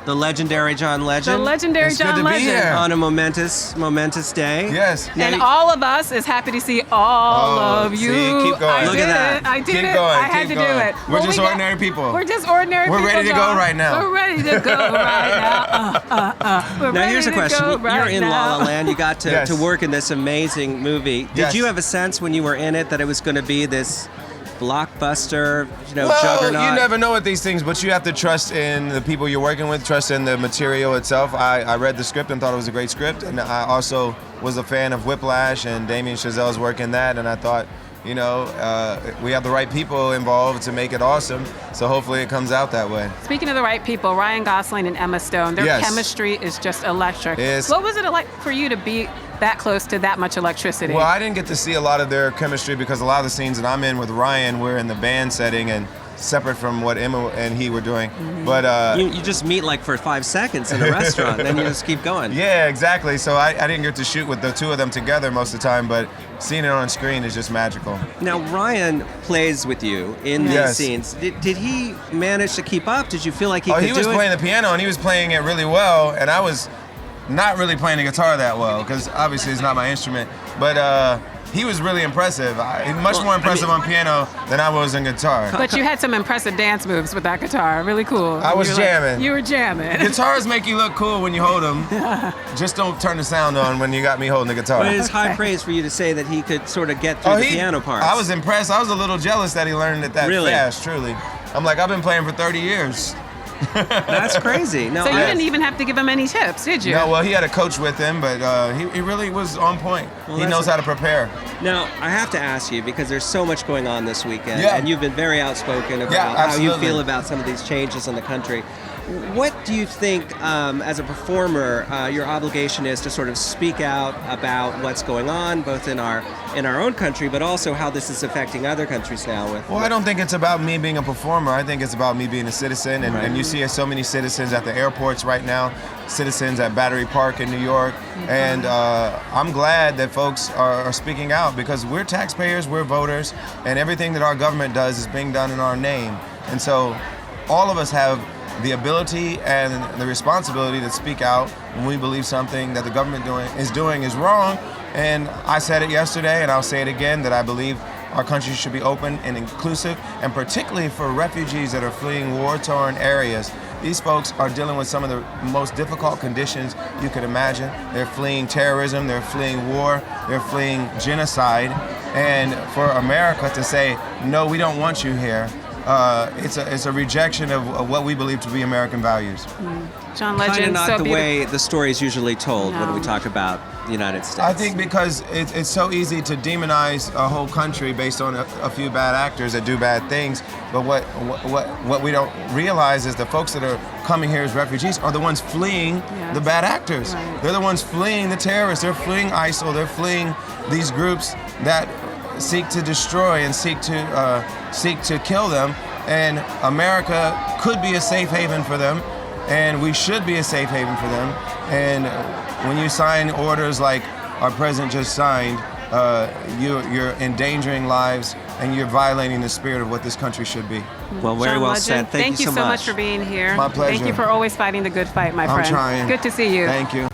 The legendary John Legend. The legendary It's good John to be Legend. here. On a momentous day. Yes. And all of us is happy to see all of you. See, keep going. I Look did at that. it. I did Keep it. going, I had keep to do going. it. We're just ordinary people. We're just ordinary people. We're ready to go John. right now. We're ready to go right now. We're Now ready here's a to question. go You're right in now. La La Land. You got to, Yes. to work in this amazing movie. Did Yes. you have a sense when you were in it that it was going to be this blockbuster, Well, juggernaut? you never know with these things, but you have to trust in the people you're working with, trust in the material itself. I read the script and thought it was a great script, and I also was a fan of Whiplash and Damien Chazelle's work in that, and I thought, we have the right people involved to make it awesome, so hopefully it comes out that way. Speaking of the right people, Ryan Gosling and Emma Stone, their Yes. chemistry is just electric. Yes. What was it like for you to be that close to that much electricity? Well, I didn't get to see a lot of their chemistry because a lot of the scenes that I'm in with Ryan, we're in the band setting and separate from what Emma and he were doing. Mm-hmm. But You just meet like for 5 seconds in a restaurant, then you just keep going. yeah, exactly. So I didn't get to shoot with the two of them together most of the time, but seeing it on screen is just magical. Now, Ryan plays with you in these Yes. scenes. Did he manage to keep up? Did you feel like he could He was do it? playing the piano and he was playing it really well, and I was not really playing the guitar that well because obviously it's not my instrument. But he was really impressive. Much more impressive on piano than I was in guitar. But you had some impressive dance moves with that guitar. Really cool. I was You were jamming. You were jamming. Guitars make you look cool when you hold them. Just don't turn the sound on when you got me holding the guitar. But it is high praise for you to say that he could sort of get through the piano parts. I was impressed. I was a little jealous that he learned it that Really? fast, truly. I'm like, I've been playing for 30 years. That's crazy. No, So you I- didn't even have to give him any tips, did you? No, well, he had a coach with him, but he really was on point. Well, He that's knows how to prepare. Now, I have to ask you, because there's so much going on this weekend, Yeah. and you've been very outspoken about Yeah, how you absolutely. feel about some of these changes in the country. What do you think, as a performer, your obligation is to sort of speak out about what's going on, both in our own country, but also how this is affecting other countries now? Well, I don't think it's about me being a performer. I think it's about me being a citizen, and you see so many citizens at the airports right now, citizens at Battery Park in New York, and I'm glad that folks are speaking out because we're taxpayers, we're voters, and everything that our government does is being done in our name. And so all of us have the ability and the responsibility to speak out when we believe something that the government is doing is wrong. And I said it yesterday, and I'll say it again, that I believe our country should be open and inclusive, and particularly for refugees that are fleeing war-torn areas. These folks are dealing with some of the most difficult conditions you could imagine. They're fleeing terrorism, they're fleeing war, they're fleeing genocide. And for America to say, no, we don't want you here, it's a rejection of what we believe to be American values. John Kind of Legend, not so the beautiful. way the story is usually told when No. we talk about the United States. I think because it's so easy to demonize a whole country based on a few bad actors that do bad things. But what we don't realize is the folks that are coming here as refugees are the ones fleeing Yes. the bad actors. Right. They're the ones fleeing the terrorists. They're fleeing ISIL. They're fleeing these groups that seek to destroy and seek to kill them. And America could be a safe haven for them, and we should be a safe haven for them. And when you sign orders like our president just signed, you're endangering lives and you're violating the spirit of what this country should be. Well, very John well Legend, said. Thank you so much for being here. My pleasure. Thank you for always fighting the good fight, my I'm friend. trying. Good to see you. Thank you.